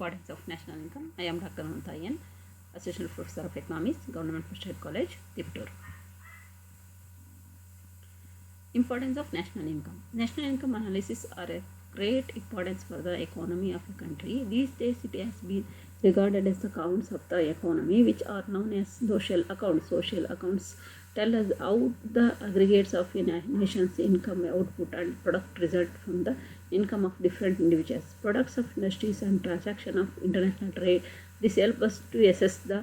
Importance of national income. I am Dr. Mamta N, Assistant Professor of Economics, Government First Aid College, Tiptur. Importance of national income. National income analysis are a great importance for the economy of a country. These days it has been regarded as the counts of the economy, which are known as social accounts. Social accounts tell us how the aggregates of a nation's income, output and product result from the income of different individuals, products of industries and transaction of international trade. This helps us to assess the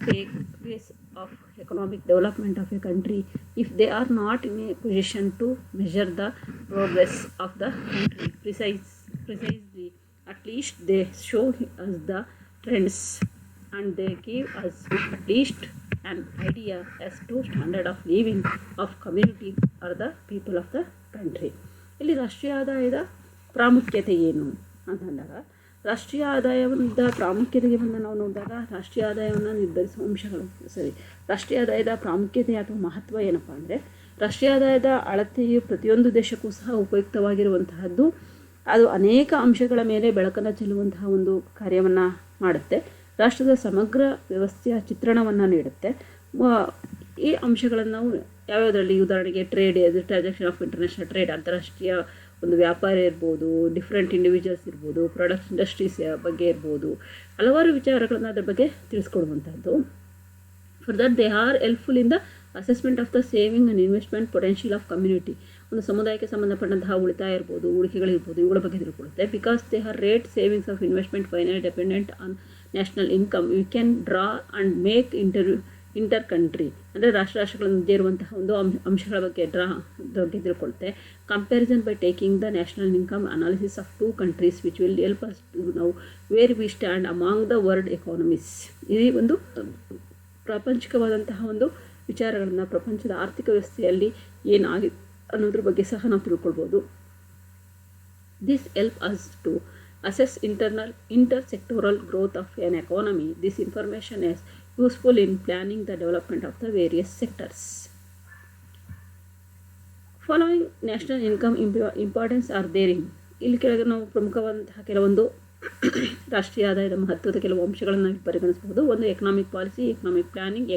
pace of economic development of a country. If they are not in a position to measure the progress of the country precisely, at least they show us the trends and they give us at least an idea as to standard of living of community or the people of the country. ಇಲ್ಲಿ ರಾಷ್ಟ್ರೀಯ ಆದಾಯದ ಪ್ರಾಮುಖ್ಯತೆ ಏನು ಅಂತಂದಾಗ, ರಾಷ್ಟ್ರೀಯ ಆದಾಯದ ಪ್ರಾಮುಖ್ಯತೆಗೆ ಬಂದು ನಾವು ನೋಡಿದಾಗ ರಾಷ್ಟ್ರೀಯ ಆದಾಯವನ್ನು ನಿರ್ಧರಿಸುವ ಅಂಶಗಳು ರಾಷ್ಟ್ರೀಯ ಆದಾಯದ ಪ್ರಾಮುಖ್ಯತೆ ಅಥವಾ ಮಹತ್ವ ಏನಪ್ಪ ಅಂದರೆ, ರಾಷ್ಟ್ರೀಯ ಆದಾಯದ ಅಳತೆಯು ಪ್ರತಿಯೊಂದು ದೇಶಕ್ಕೂ ಸಹ ಉಪಯುಕ್ತವಾಗಿರುವಂತಹದ್ದು. ಅದು ಅನೇಕ ಅಂಶಗಳ ಮೇಲೆ ಬೆಳಕನ್ನು ಚೆಲ್ಲುವಂತಹ ಒಂದು ಕಾರ್ಯವನ್ನು ಮಾಡುತ್ತೆ. ರಾಷ್ಟ್ರದ ಸಮಗ್ರ ವ್ಯವಸ್ಥೆಯ ಚಿತ್ರಣವನ್ನು ನೀಡುತ್ತೆ. ಈ ಅಂಶಗಳನ್ನು ನಾವು ಯಾವ್ಯಾವುದರಲ್ಲಿ, ಉದಾಹರಣೆಗೆ trade, transaction of international trade, ಅಂತಾರಾಷ್ಟ್ರೀಯ ಒಂದು ವ್ಯಾಪಾರ ಇರ್ಬೋದು, ಡಿಫ್ರೆಂಟ್ ಇಂಡಿವಿಜುವಲ್ಸ್ ಇರ್ಬೋದು, ಪ್ರಾಡಕ್ಟ್ಸ್ ಇಂಡಸ್ಟ್ರೀಸ್ ಬಗ್ಗೆ ಇರ್ಬೋದು, ಹಲವಾರು ವಿಚಾರಗಳನ್ನು ಅದರ ಬಗ್ಗೆ ತಿಳಿಸ್ಕೊಡುವಂಥದ್ದು. For that they are helpful in the assessment of the saving and investment potential of community. ಒಂದು ಸಮುದಾಯಕ್ಕೆ ಸಂಬಂಧಪಟ್ಟಂತಹ ಉಳಿತಾಯ ಇರ್ಬೋದು, ಹೂಡಿಕೆಗಳಿರ್ಬೋದು, ಇವುಗಳ ಬಗ್ಗೆ ತಿಳ್ಕೊಳ್ಳುತ್ತೆ. Because they are rate savings of investment final dependent on national income, you can draw and make inter country ಅಂದರೆ ರಾಷ್ಟ್ರಗಳ ಮಧ್ಯೆ ಇರುವಂತಹ ಒಂದು ಅಂಶಗಳ ಬಗ್ಗೆ ಬಗ್ಗೆ ತಿಳ್ಕೊಳುತ್ತೆ. Comparison by taking the national income analysis of 2 countries which will help us to know where we stand among the world economies. ಈ ಒಂದು ಪ್ರಾಪಂಚಿಕವಾದಂತಹ ಒಂದು ವಿಚಾರಗಳನ್ನು, ಪ್ರಪಂಚದ ಆರ್ಥಿಕ ವ್ಯವಸ್ಥೆಯಲ್ಲಿ ಏನಾಗಿದೆ ಅನ್ನೋದ್ರ ಬಗ್ಗೆ ಸಹ ನಾವು ತಿಳ್ಕೊಳ್ಬೋದು. This help us to assess intersectoral growth of an economy. This information is useful in planning the development of the various sectors. Following national income importance are therein. ಇಲ್ಲಿ ಕೆಳಗೆ ನಾವು ಪ್ರಮುಖವಾದಂತಹ ಕೆಲವೊಂದು ರಾಷ್ಟ್ರೀಯ ಆದಾಯದ ಮಹತ್ವದ ಕೆಲವು ಅಂಶಗಳನ್ನು ಪರಿಗಣಿಸಬಹುದು. ಒಂದು, economic policy, economic planning,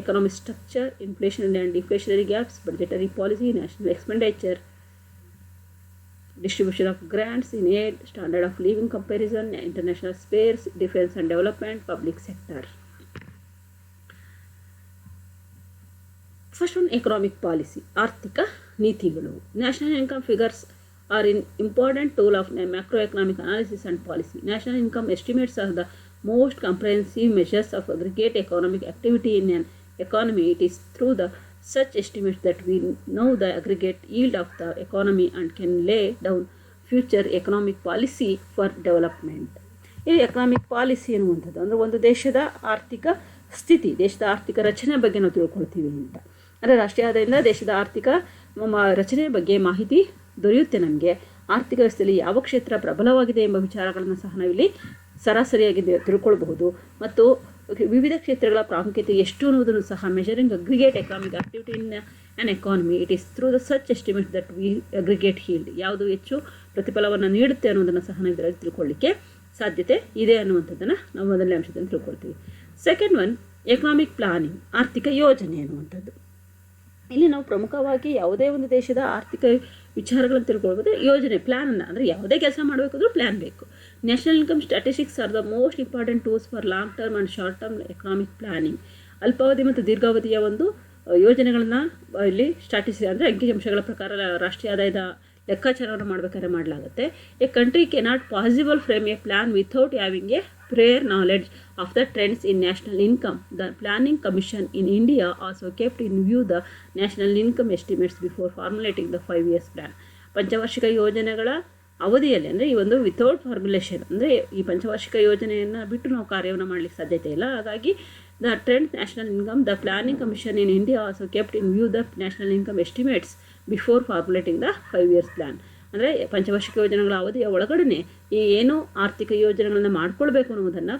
economic structure, inflationary and deflationary gaps, budgetary policy, national expenditure, distribution of grants in aid, standard of living comparison, international space, defense and development, public sector. First one, economic policy, ಆರ್ಥಿಕ ನೀತಿಗಳು. National income figures are an important tool of macroeconomic analysis and policy. National income estimates are the most comprehensive measures of aggregate economic activity in an economy. It is through the such estimates that we know the aggregate yield of the economy and can lay down future economic policy for development. ಈ economic policy ಎನ್ನುವಂಥದ್ದು ಅಂದರೆ ಒಂದು ದೇಶದ ಆರ್ಥಿಕ ಸ್ಥಿತಿ, ದೇಶದ ಆರ್ಥಿಕ ರಚನೆ ಬಗ್ಗೆ ನಾವು ತಿಳ್ಕೊಳ್ತೀವಿ ಅಂತ. ಅಂದರೆ ರಾಷ್ಟ್ರೀಯ ಆದಾಯದಿಂದ ದೇಶದ ಆರ್ಥಿಕ ರಚನೆ ಬಗ್ಗೆ ಮಾಹಿತಿ ದೊರೆಯುತ್ತೆ ನಮಗೆ. ಆರ್ಥಿಕ ವ್ಯವಸ್ಥೆಯಲ್ಲಿ ಯಾವ ಕ್ಷೇತ್ರ ಪ್ರಬಲವಾಗಿದೆ ಎಂಬ ವಿಚಾರಗಳನ್ನು ಸಹ ನಾವಿಲ್ಲಿ ಸರಾಸರಿಯಾಗಿ ತಿಳ್ಕೊಳ್ಬಹುದು. ಮತ್ತು ವಿವಿಧ ಕ್ಷೇತ್ರಗಳ ಪ್ರಾಮುಖ್ಯತೆ ಎಷ್ಟು ಅನ್ನೋದನ್ನು ಸಹ measuring aggregate economic activity in an economy. It is through the such estimate that we aggregate healed. ಯಾವುದು ಹೆಚ್ಚು ಪ್ರತಿಫಲವನ್ನು ನೀಡುತ್ತೆ ಅನ್ನೋದನ್ನು ಸಹ ನಾವು ಇದರಲ್ಲಿ ತಿಳ್ಕೊಳ್ಳಿಕ್ಕೆ ಸಾಧ್ಯತೆ ಇದೆ ಅನ್ನುವಂಥದ್ದನ್ನು ನಾವು ಮೊದಲನೇ ಅಂಶದಲ್ಲಿ ತಿಳ್ಕೊಳ್ತೀವಿ. ಸೆಕೆಂಡ್ ಒನ್, ಎಕನಾಮಿಕ್ ಪ್ಲಾನಿಂಗ್, ಆರ್ಥಿಕ ಯೋಜನೆ ಅನ್ನುವಂಥದ್ದು. ಇಲ್ಲಿ ನಾವು ಪ್ರಮುಖವಾಗಿ ಯಾವುದೇ ಒಂದು ದೇಶದ ಆರ್ಥಿಕ ವಿಚಾರಗಳನ್ನು ತಿಳ್ಕೊಳ್ಬೋದು. ಯೋಜನೆ, ಪ್ಲ್ಯಾನನ್ನು, ಅಂದರೆ ಯಾವುದೇ ಕೆಲಸ ಮಾಡಬೇಕಾದ್ರೂ ಪ್ಲ್ಯಾನ್ ಬೇಕು. National income statistics are the most important tools for long term and short term economic planning. ಅಲ್ಪಾವಧಿ ಮತ್ತು ದೀರ್ಘಾವಧಿಯ ಒಂದು ಯೋಜನೆಗಳನ್ನು ಇಲ್ಲಿ ಅಂದರೆ ಅಂಕಿಅಂಶಗಳ ಪ್ರಕಾರ ರಾಷ್ಟ್ರೀಯ ಆದಾಯದ ಲೆಕ್ಕಾಚಾರವನ್ನು ಮಾಡಬೇಕಾದ್ರೆ ಮಾಡಲಾಗುತ್ತೆ. A country cannot possible frame A plan without having A prior knowledge of the trends in national income. The Planning Commission in India also kept in view the national income estimates before formulating the 5 years plan. ಪಂಚವಾರ್ಷಿಕ ಯೋಜನೆಗಳ ಅವಧಿಯಲ್ಲಿ ಅಂದರೆ ಈ ಒಂದು without formulation ಅಂದರೆ ಈ ಪಂಚವಾರ್ಷಿಕ ಯೋಜನೆಯನ್ನು ಬಿಟ್ಟು ನಾವು ಕಾರ್ಯವನ್ನು ಮಾಡಲಿಕ್ಕೆ ಸಾಧ್ಯತೆ ಇಲ್ಲ. ಹಾಗಾಗಿ the trend national income, the planning commission in India also kept in view the national income estimates before formulating the 5 years plan. ಅಂದರೆ ಪಂಚವಾರ್ಷಿಕ ಯೋಜನೆಗಳ ಅವಧಿಯ ಒಳಗಡೆ ಈ ಏನು ಆರ್ಥಿಕ ಯೋಜನೆಗಳನ್ನು ಮಾಡ್ಕೊಳ್ಬೇಕು ಅನ್ನೋದನ್ನು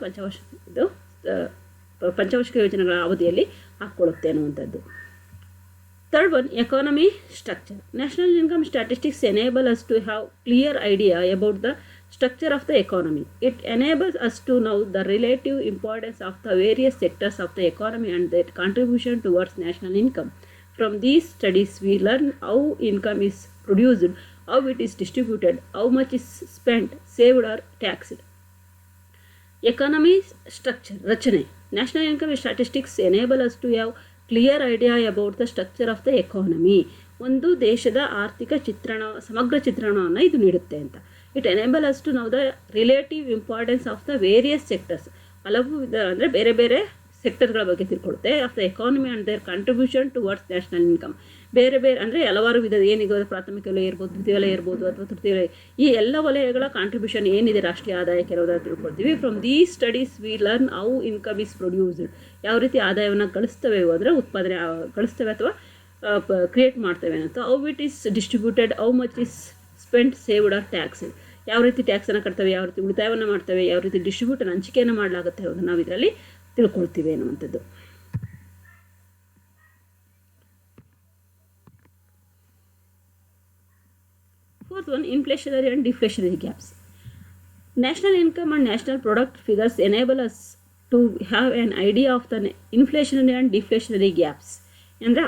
ಪಂಚವಾರ್ಷಿಕ ಯೋಜನೆಗಳ ಅವಧಿಯಲ್ಲಿ ಹಾಕ್ಕೊಳ್ಳುತ್ತೆ ಅನ್ನುವಂಥದ್ದು. Third one, economy structure. National income statistics enable us to have clear idea about the structure of the economy. It enables us to know the relative importance of the various sectors of the economy and their contribution towards national income. From these studies, we learn how income is produced, how it is distributed, how much is spent, saved or taxed. Economy structure, rachane. National income statistics enable us to have clear idea about the structure of the economy. ಒಂದು ದೇಶದ ಆರ್ಥಿಕ ಚಿತ್ರಣ, ಸಮಗ್ರ ಚಿತ್ರಣವನ್ನು ಇದು ನೀಡುತ್ತೆ ಅಂತ. It enable us to know the relative importance of the various sectors. ಹಲವು ಅಂದರೆ ಬೇರೆ ಬೇರೆ ಸೆಕ್ಟರ್ಗಳ ಬಗ್ಗೆ ತಿಳ್ಕೊಳುತ್ತೆ. Of the economy and their contribution towards national income. ಬೇರೆ ಬೇರೆ ಅಂದರೆ ಹಲವಾರು ವಿಧದ ಏನಿದೆ, ಪ್ರಾಥಮಿಕ ವಲಯ ಇರ್ಬೋದು, ದ್ವಿತೀಯ ವಲಯ ಇರ್ಬೋದು, ಅಥವಾ ತೃತೀಯ ವಲಯ, ಈ ಎಲ್ಲ ವಲಯಗಳ ಕಾಂಟ್ರಿಬ್ಯೂಷನ್ ಏನಿದೆ ರಾಷ್ಟ್ರೀಯ ಆದಾಯಕ್ಕೆ ಅನ್ನೋದನ್ನು ತಿಳ್ಕೊಳ್ತೀವಿ. From these studies we learn how income is produced. ಯಾವ ರೀತಿ ಆದಾಯವನ್ನು ಗಳಿಸ್ತವೆ ಅಂದರೆ ಉತ್ಪಾದನೆ ಗಳಿಸ್ತವೆ ಅಥವಾ ಕ್ರಿಯೇಟ್ ಮಾಡ್ತೇವೆ ಅಂತ. How it is distributed, how much is spent, saved or tax. ಯಾವ ರೀತಿ ಟ್ಯಾಕ್ಸನ್ನು ಕಟ್ತವೆ, ಯಾವ ರೀತಿ ಉಳಿತಾಯವನ್ನು ಮಾಡ್ತವೆ, ಯಾವ ರೀತಿ ಡಿಸ್ಟ್ರಿಬ್ಯೂಟ್ ಹಂಚಿಕೆಯನ್ನು ಮಾಡಲಾಗುತ್ತೆ ಅನ್ನೋದನ್ನು ನಾವು ಇದರಲ್ಲಿ ತಿಳ್ಕೊಳ್ತೀವಿ ಅನ್ನುವಂಥದ್ದು. Fourth one, inflationary and deflationary gaps. National income and national product figures enable us to have an idea of the inflationary and deflationary gaps. ಅಂದರೆ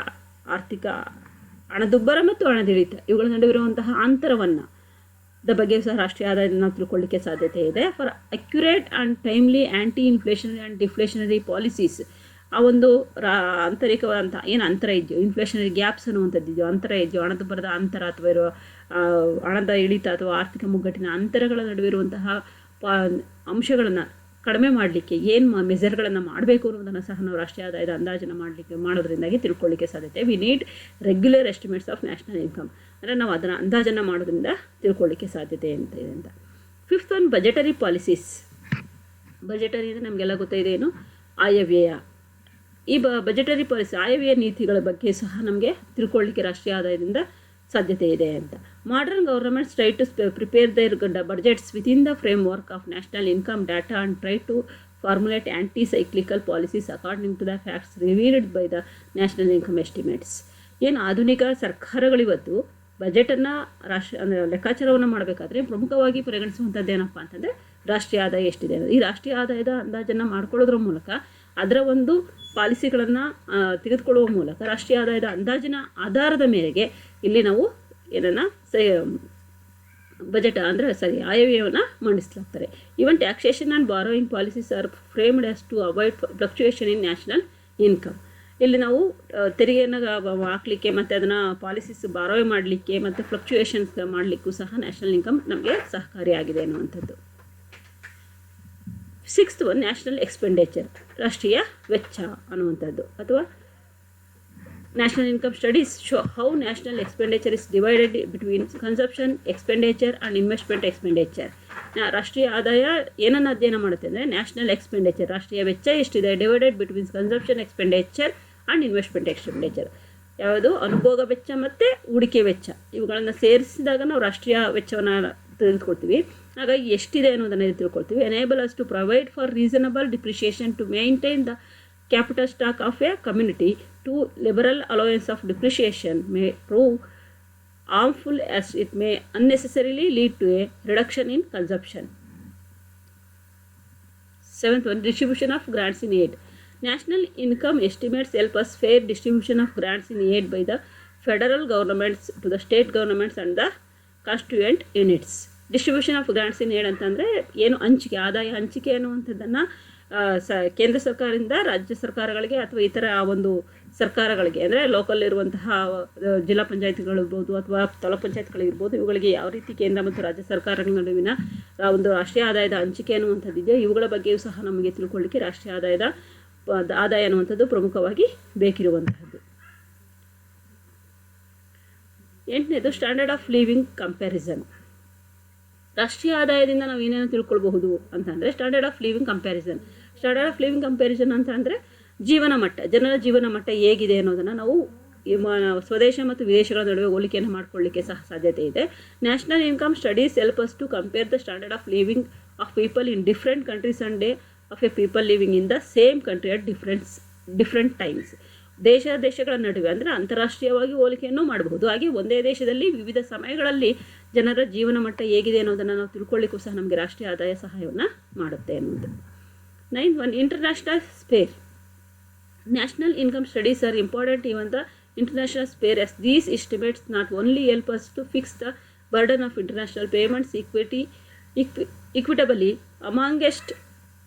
ಆರ್ಥಿಕ ಹಣದುಬ್ಬರ ಮತ್ತು ಹಣದಿಳಿತ ಇವುಗಳ ನಡುವಿರುವಂತಹ ಅಂತರವನ್ನು ಬಗ್ಗೆ ಸಹ ರಾಷ್ಟ್ರೀಯ ಆದಾಯದಿಂದ ನಾವು ತಿಳ್ಕೊಳ್ಳಿಕ್ಕೆ ಸಾಧ್ಯತೆ ಇದೆ. For accurate and timely anti inflationary and deflationary policies, ಆ ಒಂದು ಆಂತರಿಕವಾದಂಥ ಏನು ಅಂತರ ಇದೆಯೋ, ಇನ್ಫ್ಲೇಷನರಿ ಗ್ಯಾಪ್ಸ್ ಅನ್ನುವಂಥದ್ದು ಇದೆಯೋ, ಅಂತರ ಇದೆಯೋ, ಹಣದುಬ್ಬರದ ಅಂತರ ಅಥವಾ ಇರೋ ಹಣದ ಇಳಿತ ಅಥವಾ ಆರ್ಥಿಕ ಮುಗ್ಗಟ್ಟಿನ ಅಂತರಗಳ ನಡುವಿರುವಂತಹ ಅಂಶಗಳನ್ನು ಕಡಿಮೆ ಮಾಡಲಿಕ್ಕೆ ಏನು ಮೆಜರ್ಗಳನ್ನು ಮಾಡಬೇಕು ಅನ್ನೋದನ್ನು ಸಹ ನಾವು ರಾಷ್ಟ್ರೀಯ ಆದಾಯದ ಅಂದಾಜನ್ನು ಮಾಡೋದ್ರಿಂದಾಗಿ ತಿಳ್ಕೊಳ್ಳಿಕ್ಕೆ ಸಾಧ್ಯತೆ. We need regular estimates of national income. ಅಂದರೆ ನಾವು ಅದನ್ನು ಅಂದಾಜನ್ನು ಮಾಡೋದ್ರಿಂದ ತಿಳ್ಕೊಳ್ಳಿಕ್ಕೆ ಸಾಧ್ಯತೆ ಅಂತ ಇದೆ ಅಂತ. Fifth one, budgetary policies. Budgetary ಅಂದರೆ ನಮಗೆಲ್ಲ ಗೊತ್ತಿದೆ ಏನು, ಆಯವ್ಯಯ. ಈ ಬಜೆಟರಿ ಪಾಲಿಸಿ, ಆಯವ್ಯಯ ನೀತಿಗಳ ಬಗ್ಗೆ ಸಹ ನಮಗೆ ತಿಳ್ಕೊಳ್ಳಿಕ್ಕೆ ರಾಷ್ಟ್ರೀಯ ಆದಾಯದಿಂದ ಸಾಧ್ಯತೆ ಇದೆ ಅಂತ. Modern governments try to prepare their budgets within the framework of national income data and try to formulate anti cyclical policies according to the facts revealed by the national income estimates. ಏನು ಆಧುನಿಕ ಸರ್ಕಾರಗಳಿವತ್ತು ಬಜೆಟನ್ನು ಅಂದರೆ ಲೆಕ್ಕಾಚಾರವನ್ನು ಮಾಡಬೇಕಾದ್ರೆ ಪ್ರಮುಖವಾಗಿ ಪರಿಗಣಿಸುವಂಥದ್ದು ಏನಪ್ಪ ಅಂತಂದರೆ ರಾಷ್ಟ್ರೀಯ ಆದಾಯ ಎಷ್ಟಿದೆ ಅನ್ನೋದು. ಈ ರಾಷ್ಟ್ರೀಯ ಆದಾಯದ ಅಂದಾಜನ್ನು ಮಾಡ್ಕೊಳ್ಳೋದ್ರ ಮೂಲಕ, ಅದರ ಒಂದು ಪಾಲಿಸಿಗಳನ್ನು ತೆಗೆದುಕೊಳ್ಳುವ ಮೂಲಕ ರಾಷ್ಟ್ರೀಯ ಆದಾಯದ ಅಂದಾಜಿನ ಆಧಾರದ ಮೇರೆಗೆ ಇಲ್ಲಿ ನಾವು ಏನನ್ನು ಬಜೆಟ್ ಅಂದರೆ ಆಯವ್ಯಯವನ್ನು ಮಂಡಿಸಲಾಗ್ತಾರೆ. Even taxation and borrowing policies are framed as to avoid fluctuation in national income. ಇಲ್ಲಿ ನಾವು ತೆರಿಗೆಯನ್ನು ಹಾಕಲಿಕ್ಕೆ ಮತ್ತು ಅದನ್ನು ಪಾಲಿಸೀಸ್ ಬಾರೋಯ್ ಮಾಡಲಿಕ್ಕೆ ಮತ್ತು ಫ್ಲಕ್ಚುಯೇಷನ್ಸ್ ಮಾಡಲಿಕ್ಕೂ ಸಹ ನ್ಯಾಷನಲ್ ಇನ್ಕಮ್ ನಮಗೆ ಸಹಕಾರಿಯಾಗಿದೆ ಅನ್ನುವಂಥದ್ದು. ಸಿಕ್ಸ್ತ್ ಒನ್, ನ್ಯಾಷನಲ್ ಎಕ್ಸ್ಪೆಂಡಿಚರ್, ರಾಷ್ಟ್ರೀಯ ವೆಚ್ಚ ಅನ್ನುವಂಥದ್ದು. ಅಥವಾ national income studies show how national expenditure is divided between consumption expenditure and investment expenditure. ರಾಷ್ಟ್ರೀಯ ಆದಾಯ ಏನನ್ನು ಅಧ್ಯಯನ ಮಾಡುತ್ತೆ ಅಂದರೆ ನ್ಯಾಷನಲ್ ಎಕ್ಸ್ಪೆಂಡಿಚರ್, ರಾಷ್ಟ್ರೀಯ ವೆಚ್ಚ ಎಷ್ಟಿದೆ, divided between consumption expenditure and investment expenditure. ಯಾವುದು ಅನುಭೋಗ ವೆಚ್ಚ ಮತ್ತು ಹೂಡಿಕೆ ವೆಚ್ಚ, ಇವುಗಳನ್ನು ಸೇರಿಸಿದಾಗ ನಾವು ರಾಷ್ಟ್ರೀಯ ವೆಚ್ಚವನ್ನು ತಿಳಿದುಕೊಳ್ತೀವಿ. ಹಾಗಾಗಿ ಎಷ್ಟಿದೆ ಅನ್ನೋದನ್ನು ತಿಳ್ಕೊಳ್ತೀವಿ. Enable us to provide for reasonable depreciation to maintain the capital stock of a community. To liberal allowance of depreciation may prove harmful as it may unnecessarily lead to a reduction in consumption. Seventh one, distribution of grants in aid. National income estimates help us fair distribution of grants in aid by the federal governments to the state governments and the constituent units. Distribution of grants in aid ಅಂತಂದರೆ ಏನು ಹಂಚಿಕೆ, ಆದಾಯ ಹಂಚಿಕೆ ಅನ್ನುವಂಥದ್ದನ್ನು ಕೇಂದ್ರ ಸರ್ಕಾರದಿಂದ ರಾಜ್ಯ ಸರ್ಕಾರಗಳಿಗೆ ಅಥವಾ ಇತರ ಒಂದು ಸರ್ಕಾರಗಳಿಗೆ ಅಂದರೆ ಲೋಕಲ್ ಇರುವಂತಹ ಜಿಲ್ಲಾ ಪಂಚಾಯತ್ಗಳಿರ್ಬೋದು ಅಥವಾ ತಾಲೂಕು ಪಂಚಾಯತ್ಗಳಿರ್ಬೋದು, ಇವುಗಳಿಗೆ ಯಾವ ರೀತಿ ಕೇಂದ್ರ ಮತ್ತು ರಾಜ್ಯ ಸರ್ಕಾರಗಳ ನಡುವಿನ ಒಂದು ರಾಷ್ಟ್ರೀಯ ಆದಾಯದ ಹಂಚಿಕೆ ಅನ್ನುವಂಥದ್ದಿದೆ. ಇವುಗಳ ಬಗ್ಗೆಯೂ ಸಹ ನಮಗೆ ತಿಳ್ಕೊಳ್ಳಿಕ್ಕೆ ರಾಷ್ಟ್ರೀಯ ಆದಾಯ ಅನ್ನುವಂಥದ್ದು ಪ್ರಮುಖವಾಗಿ ಬೇಕಿರುವಂತಹದ್ದು. ಎಂಟನೇದು, ಸ್ಟ್ಯಾಂಡರ್ಡ್ ಆಫ್ ಲಿವಿಂಗ್ ಕಂಪ್ಯಾರಿಸನ್. ರಾಷ್ಟ್ರೀಯ ಆದಾಯದಿಂದ ನಾವು ಏನೇನು ತಿಳ್ಕೊಳ್ಬಹುದು ಅಂತಂದರೆ standard of living comparison. Standard of living comparison ಅಂತ ಅಂದರೆ ಜೀವನ ಮಟ್ಟ, ಜನರ ಜೀವನ ಮಟ್ಟ ಹೇಗಿದೆ ಅನ್ನೋದನ್ನು ನಾವು ಸ್ವದೇಶ ಮತ್ತು ವಿದೇಶಗಳ ನಡುವೆ ಹೋಲಿಕೆಯನ್ನು ಮಾಡಿಕೊಳ್ಳಿಕ್ಕೆ ಸಹ ಸಾಧ್ಯತೆ ಇದೆ. National income studies help us to compare the standard of living of people in different countries and day of a people living in the same country at different times. ದೇಶಗಳ ನಡುವೆ ಅಂದರೆ ಅಂತಾರಾಷ್ಟ್ರೀಯವಾಗಿ ಹೋಲಿಕೆಯನ್ನು ಮಾಡಬಹುದು. ಹಾಗೆ ಒಂದೇ ದೇಶದಲ್ಲಿ ವಿವಿಧ ಸಮಯಗಳಲ್ಲಿ ಜನರ ಜೀವನ ಮಟ್ಟ ಹೇಗಿದೆ ಅನ್ನೋದನ್ನು ನಾವು ತಿಳ್ಕೊಳ್ಳಿಕ್ಕೂ ಸಹ ನಮಗೆ ರಾಷ್ಟ್ರೀಯ ಆದಾಯ ಸಹಾಯವನ್ನು ಮಾಡುತ್ತೆ ಅನ್ನೋದು. 9. International spare. National income studies are important even the international sphere, as these estimates not only help us to fix the burden of international payments equitably amongst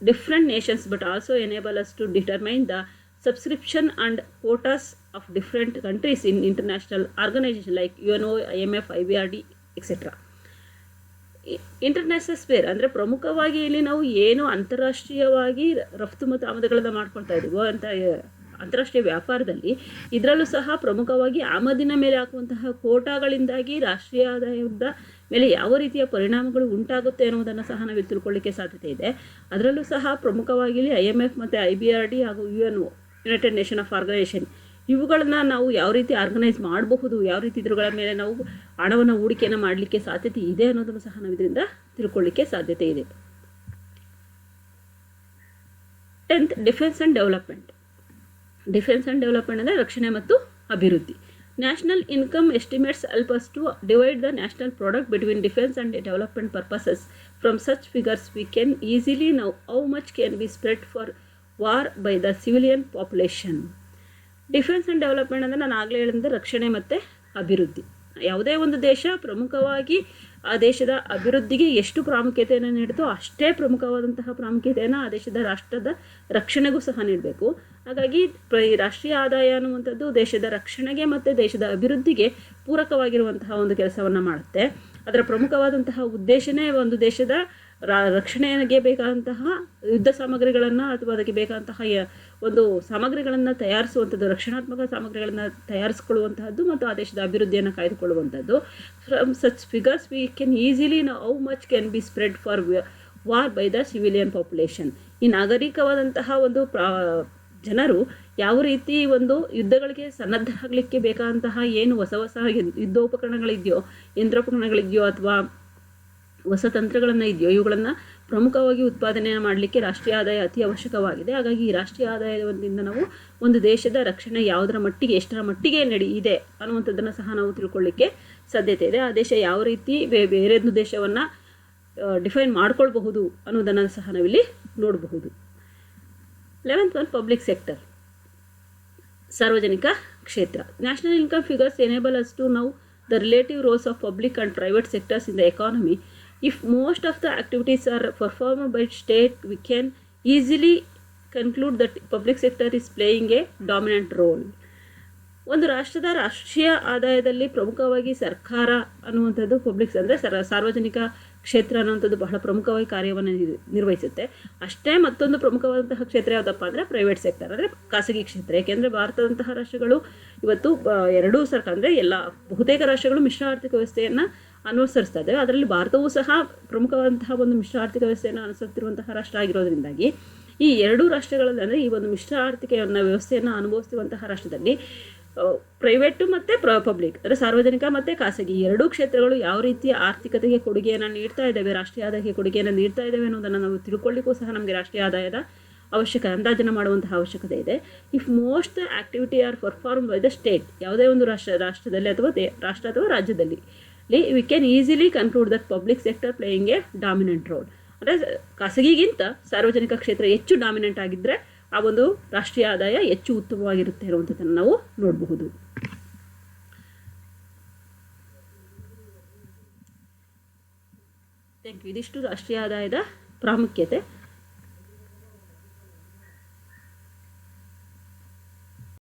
different nations, but also enable us to determine the subscription and quotas of different countries in international organizations like UNO, IMF, IBRD, etc. International spare ಅಂದರೆ ಪ್ರಮುಖವಾಗಿ ಇಲ್ಲಿ ನಾವು ಏನು ಅಂತಾರಾಷ್ಟ್ರೀಯವಾಗಿ ರಫ್ತು ಮತ್ತು ಆಮದುಗಳನ್ನು ಮಾಡ್ಕೊಳ್ತಾ ಇದ್ದೀವೋ ಅಂತ ಅಂತಾರಾಷ್ಟ್ರೀಯ ವ್ಯಾಪಾರದಲ್ಲಿ ಇದರಲ್ಲೂ ಸಹ ಪ್ರಮುಖವಾಗಿ ಆಮದಿನ ಮೇಲೆ ಹಾಕುವಂತಹ ಕೋಟಾಗಳಿಂದಾಗಿ ರಾಷ್ಟ್ರೀಯ ಆದಾಯದ ಮೇಲೆ ಯಾವ ರೀತಿಯ ಪರಿಣಾಮಗಳು ಉಂಟಾಗುತ್ತೆ ಅನ್ನೋದನ್ನು ಸಹ ನಾವು ತಿಳ್ಕೊಳ್ಳಿಕ್ಕೆ ಸಾಧ್ಯತೆ ಇದೆ. ಅದರಲ್ಲೂ ಸಹ ಪ್ರಮುಖವಾಗಿ IMF ಮತ್ತು IBRD ಹಾಗೂ UNO, United Nation of Organisation, ಇವುಗಳನ್ನು ನಾವು ಯಾವ ರೀತಿ ಆರ್ಗನೈಸ್ ಮಾಡಬಹುದು, ಯಾವ ರೀತಿ ಇದ್ರಗಳ ಮೇಲೆ ನಾವು ಹಣವನ್ನು ಹೂಡಿಕೆಯನ್ನು ಮಾಡಲಿಕ್ಕೆ ಸಾಧ್ಯತೆ ಇದೆ ಅನ್ನೋದನ್ನು ಸಹ ನಾವು ಇದರಿಂದ ತಿಳ್ಕೊಳ್ಳಿಕ್ಕೆ ಸಾಧ್ಯತೆ ಇದೆ. 10th, defence and development. Defence and development ಅಂದರೆ ರಕ್ಷಣೆ ಮತ್ತು ಅಭಿವೃದ್ಧಿ. National income estimates help us to divide the national product between defence and development purposes. From such figures we can easily know how much can be spread for war by the civilian population. Defence and development ಅಂದರೆ ನಾನು ಆಗಲೇ ಹೇಳಿದಂತೆ ರಕ್ಷಣೆ ಮತ್ತು ಅಭಿವೃದ್ಧಿ. ಯಾವುದೇ ಒಂದು ದೇಶ ಪ್ರಮುಖವಾಗಿ ಆ ದೇಶದ ಅಭಿವೃದ್ಧಿಗೆ ಎಷ್ಟು ಪ್ರಾಮುಖ್ಯತೆಯನ್ನು ನೀಡುತ್ತೋ ಅಷ್ಟೇ ಪ್ರಮುಖವಾದಂತಹ ಪ್ರಾಮುಖ್ಯತೆಯನ್ನು ಆ ದೇಶದ ರಾಷ್ಟ್ರದ ರಕ್ಷಣೆಗೂ ಸಹ ನೀಡಬೇಕು. ಹಾಗಾಗಿ ರಾಷ್ಟ್ರೀಯ ಆದಾಯ ಅನ್ನುವಂಥದ್ದು ದೇಶದ ರಕ್ಷಣೆಗೆ ಮತ್ತು ದೇಶದ ಅಭಿವೃದ್ಧಿಗೆ ಪೂರಕವಾಗಿರುವಂತಹ ಒಂದು ಕೆಲಸವನ್ನು ಮಾಡುತ್ತೆ. ಅದರ ಪ್ರಮುಖವಾದಂತಹ ಉದ್ದೇಶನೇ ಒಂದು ದೇಶದ ರಕ್ಷಣೆಗೆ ಬೇಕಾದಂತಹ ಯುದ್ಧ ಸಾಮಗ್ರಿಗಳನ್ನು ಅಥವಾ ಅದಕ್ಕೆ ಬೇಕಾದಂತಹ ಒಂದು ಸಾಮಗ್ರಿಗಳನ್ನು ತಯಾರಿಸುವಂಥದ್ದು, ರಕ್ಷಣಾತ್ಮಕ ಸಾಮಗ್ರಿಗಳನ್ನು ತಯಾರಿಸಿಕೊಳ್ಳುವಂತಹದ್ದು ಮತ್ತು ಆ ದೇಶದ ಅಭಿವೃದ್ಧಿಯನ್ನು ಕಾಯ್ದುಕೊಳ್ಳುವಂಥದ್ದು. From such figures we can easily know how much can be spread for war by the civilian population. ಈ ನಾಗರಿಕವಾದಂತಹ ಒಂದು ಜನರು ಯಾವ ರೀತಿ ಒಂದು ಯುದ್ಧಗಳಿಗೆ ಸನ್ನದ್ಧರಾಗಲಿಕ್ಕೆ ಬೇಕಾದಂತಹ ಏನು ಹೊಸ ಯುದ್ಧೋಪಕರಣಗಳಿದೆಯೋ, ಯಂತ್ರೋಪಕರಣಗಳಿದೆಯೋ ಅಥವಾ ಹೊಸ ತಂತ್ರಗಳನ್ನು ಇದೆಯೋ ಇವುಗಳನ್ನು ಪ್ರಮುಖವಾಗಿ ಉತ್ಪಾದನೆ ಮಾಡಲಿಕ್ಕೆ ರಾಷ್ಟ್ರೀಯ ಆದಾಯ ಅತಿ ಅವಶ್ಯಕವಾಗಿದೆ. ಹಾಗಾಗಿ ಈ ರಾಷ್ಟ್ರೀಯ ಆದಾಯದಿಂದ ನಾವು ಒಂದು ದೇಶದ ರಕ್ಷಣೆ ಯಾವುದರ ಮಟ್ಟಿಗೆ ಎಷ್ಟರ ಮಟ್ಟಿಗೆ ಇದೆ ಅನ್ನುವಂಥದ್ದನ್ನು ಸಹ ನಾವು ತಿಳ್ಕೊಳ್ಳಿಕ್ಕೆ ಸಾಧ್ಯತೆ ಇದೆ. ಆ ದೇಶ ಯಾವ ರೀತಿ ಬೇರೊಂದು ದೇಶವನ್ನು ಡಿಫೈನ್ ಮಾಡ್ಕೊಳ್ಬಹುದು ಅನ್ನೋದನ್ನು ಸಹ ನಾವಿಲ್ಲಿ ನೋಡಬಹುದು. 11th one, ಪಬ್ಲಿಕ್ ಸೆಕ್ಟರ್, ಸಾರ್ವಜನಿಕ ಕ್ಷೇತ್ರ. National income figures enable us to know the relative roles of public and private sectors in the economy. If most of the activities are performed by state, we can easily conclude that public sector is playing a dominant role. ಒಂದು ರಾಷ್ಟ್ರದ ರಾಷ್ಟ್ರೀಯ ಆದಾಯದಲ್ಲಿ ಪ್ರಮುಖವಾಗಿ ಸರ್ಕಾರ ಅನ್ನುವಂಥದ್ದು publics ಅಂದರೆ ಸಾರ್ವಜನಿಕ ಕ್ಷೇತ್ರ ಅನ್ನುವಂಥದ್ದು ಬಹಳ ಪ್ರಮುಖವಾಗಿ ಕಾರ್ಯವನ್ನು ನಿರ್ವಹಿಸುತ್ತೆ. ಅಷ್ಟೇ ಮತ್ತೊಂದು ಪ್ರಮುಖವಾದಂತಹ ಕ್ಷೇತ್ರ ಯಾವುದಪ್ಪ ಅಂದರೆ ಪ್ರೈವೇಟ್ ಸೆಕ್ಟರ್ ಅಂದರೆ ಖಾಸಗಿ ಕ್ಷೇತ್ರ. ಏಕೆಂದರೆ ಭಾರತದಂತಹ ರಾಷ್ಟ್ರಗಳು ಇವತ್ತು ಎರಡೂ ಸರ್ಕಾರ ಅಂದರೆ ಬಹುತೇಕ ರಾಷ್ಟ್ರಗಳು ಮಿಶ್ರ ಆರ್ಥಿಕ ವ್ಯವಸ್ಥೆಯನ್ನು ಅನುಸರಿಸ್ತಾ ಇದ್ದೇವೆ. ಅದರಲ್ಲಿ ಭಾರತವೂ ಸಹ ಪ್ರಮುಖವಾದಂತಹ ಒಂದು ಮಿಶ್ರ ಆರ್ಥಿಕ ವ್ಯವಸ್ಥೆಯನ್ನು ಅನುಸರಿಸುತ್ತಿರುವಂತಹ ರಾಷ್ಟ್ರ ಆಗಿರೋದ್ರಿಂದಾಗಿ ಈ ಎರಡೂ ರಾಷ್ಟ್ರಗಳಲ್ಲಿ ಅಂದರೆ ಈ ಒಂದು ಮಿಶ್ರ ಆರ್ಥಿಕ ವ್ಯವಸ್ಥೆಯನ್ನು ಅನುಭವಿಸುವಂತಹ ರಾಷ್ಟ್ರದಲ್ಲಿ ಪ್ರೈವೇಟು ಮತ್ತು ಪಬ್ಲಿಕ್ ಅಂದರೆ ಸಾರ್ವಜನಿಕ ಮತ್ತು ಖಾಸಗಿ ಎರಡೂ ಕ್ಷೇತ್ರಗಳು ಯಾವ ರೀತಿಯ ಆರ್ಥಿಕತೆಗೆ ಕೊಡುಗೆಯನ್ನು ನೀಡ್ತಾ ಇದ್ದಾವೆ, ರಾಷ್ಟ್ರೀಯ ಆದಾಯಕ್ಕೆ ಕೊಡುಗೆಯನ್ನು ನೀಡ್ತಾ ಇದ್ದಾವೆ ಅನ್ನೋದನ್ನು ನಾವು ತಿಳ್ಕೊಳ್ಳಿಕ್ಕೂ ಸಹ ನಮಗೆ ರಾಷ್ಟ್ರೀಯ ಆದಾಯದ ಅಂದಾಜನ ಮಾಡುವಂತಹ ಅವಶ್ಯಕತೆ ಇದೆ. If most activity are perform by the state, ಯಾವುದೇ ಒಂದು ರಾಷ್ಟ್ರದಲ್ಲಿ ಅಥವಾ ರಾಷ್ಟ್ರ ಅಥವಾ ರಾಜ್ಯದಲ್ಲಿ we can easily conclude that public sector playing a dominant role. ಅಂದರೆ ಖಾಸಗಿಗಿಂತ ಸಾರ್ವಜನಿಕ ಕ್ಷೇತ್ರ ಹೆಚ್ಚು ಡಾಮಿನೆಂಟ್ ಆಗಿದ್ದರೆ ಆ ಒಂದು ರಾಷ್ಟ್ರೀಯ ಆದಾಯ ಹೆಚ್ಚು ಉತ್ತಮವಾಗಿರುತ್ತೆ ಇರುವಂಥದ್ದನ್ನು ನಾವು ನೋಡಬಹುದು. Thank you. ಇದಿಷ್ಟು ರಾಷ್ಟ್ರೀಯ ಆದಾಯದ ಪ್ರಾಮುಖ್ಯತೆ.